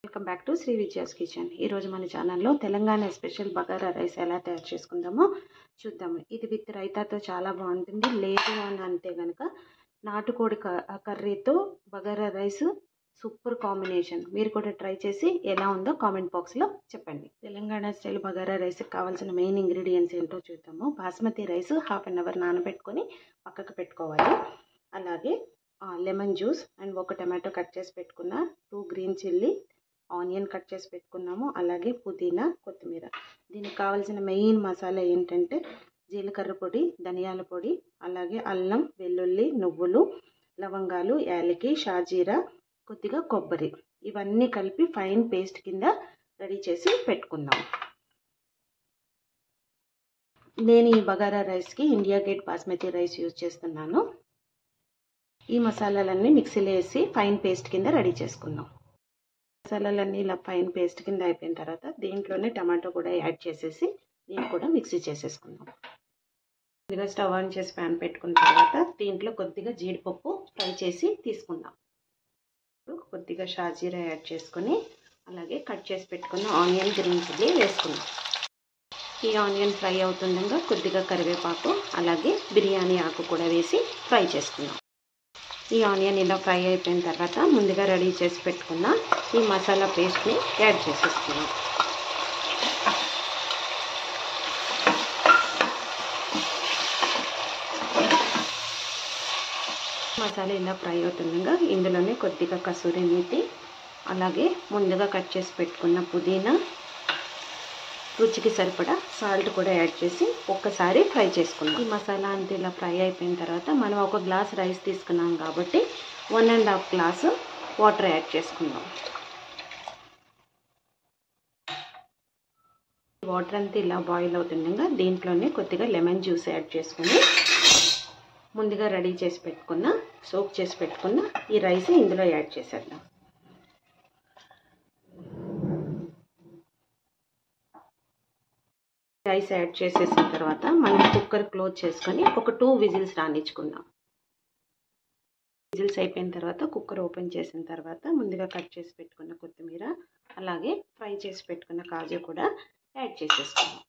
Welcome back to Shri Vijaya's kitchen. ఈరోజు మన ఛానల్లో తెలంగాణ స్పెషల్ బగారా రైస్ ఎలా తయారు చేసుకుందామో చూద్దాము. ఇది విత్ రైతాతో చాలా బాగుంటుంది. లేదు అని అంటే కనుక నాటుకోడి కర్రీతో బగారా రైస్ సూపర్ కాంబినేషన్. మీరు కూడా ట్రై చేసి ఎలా ఉందో కామెంట్ బాక్స్లో చెప్పండి. తెలంగాణ స్టైల్ బగారా రైస్కి కావాల్సిన మెయిన్ ఇంగ్రీడియంట్స్ ఏంటో చూద్దాము. Basmati rice half an hour నానబెట్టుకొని పక్కకు పెట్టుకోవాలి. అలాగే లెమన్ జ్యూస్ అండ్ ఒక టమాటో కట్ చేసి పెట్టుకున్న, 2 గ్రీన్ చిల్లీ, ఆనియన్ కట్ చేసి పెట్టుకున్నాము. అలాగే పుదీనా, కొత్తిమీర. దీనికి కావాల్సిన మెయిన్ మసాలా ఏంటంటే జీలకర్ర పొడి, ధనియాల పొడి, అలాగే అల్లం, వెల్లుల్లి, నువ్వులు, లవంగాలు, యాలకి, షాజీరా, కొద్దిగా కొబ్బరి. ఇవన్నీ కలిపి ఫైన్ పేస్ట్ కింద రెడీ చేసి పెట్టుకుందాం. నేను ఈ బగారా రైస్కి India gate basmati rice use చేస్తున్నాను. ఈ మసాలాలన్నీ మిక్సీలో వేసి ఫైన్ పేస్ట్ కింద రెడీ చేసుకుందాం. మసాలాలన్నీ ఇలా ఫైన్ పేస్ట్ కింద అయిపోయిన తర్వాత దీంట్లోనే టమాటో కూడా యాడ్ చేసేసి దీన్ని కూడా మిక్సీ చేసేసుకుందాం. కొద్దిగా స్టవ్ ఆన్ చేసి ప్యాన్ పెట్టుకున్న తర్వాత దీంట్లో కొద్దిగా జీడిపప్పు ఫ్రై చేసి తీసుకుందాం. కొద్దిగా షాజీరా యాడ్ చేసుకొని అలాగే కట్ చేసి పెట్టుకున్న ఆనియన్, గ్రీన్ చిల్లీ వేసుకుందాం. ఈ ఆనియన్ ఫ్రై అవుతుండగా కొద్దిగా కరివేపాకు అలాగే బిర్యానీ ఆకు కూడా వేసి ఫ్రై చేసుకుందాం. ఈ ఆనియన్ ఇలా ఫ్రై అయిపోయిన తర్వాత ముందుగా రెడీ చేసి పెట్టుకున్న ఈ మసాలా పేస్ట్ని యాడ్ చేసేసుకున్నాం. మసాలా ఇలా ఫ్రై అవుతుండగా ఇందులోనే కొద్దిగా కసూరి మేతి, అలాగే ముందుగా కట్ చేసి పెట్టుకున్న పుదీనా, రుచికి సరిపడా సాల్ట్ కూడా యాడ్ చేసి ఒక్కసారి ఫ్రై చేసుకుందాం. ఈ మసాలా అంతా ఇలా ఫ్రై అయిపోయిన తర్వాత మనం 1 గ్లాస్ రైస్ తీసుకున్నాం కాబట్టి 1.5 గ్లాసు వాటర్ యాడ్ చేసుకుందాం. వాటర్ అంతా ఇలా బాయిల్ అవుతుండగా దీంట్లోనే కొద్దిగా లెమన్ జ్యూస్ యాడ్ చేసుకుని ముందుగా రెడీ చేసి పెట్టుకున్న, సోక్ చేసి పెట్టుకున్న ఈ రైస్ ఇందులో యాడ్ చేసేద్దాం. రైస్ యాడ్ చేసేసిన తర్వాత మనం కుక్కర్ క్లోజ్ చేసుకొని ఒక 2 విజిల్స్ రానిచ్చుకుందాం. విజిల్స్ అయిపోయిన తర్వాత కుక్కర్ ఓపెన్ చేసిన తర్వాత ముందుగా కట్ చేసి పెట్టుకున్న కొత్తిమీర అలాగే ఫ్రై చేసి పెట్టుకున్న కాజు కూడా యాడ్ చేసేసుకుందాం.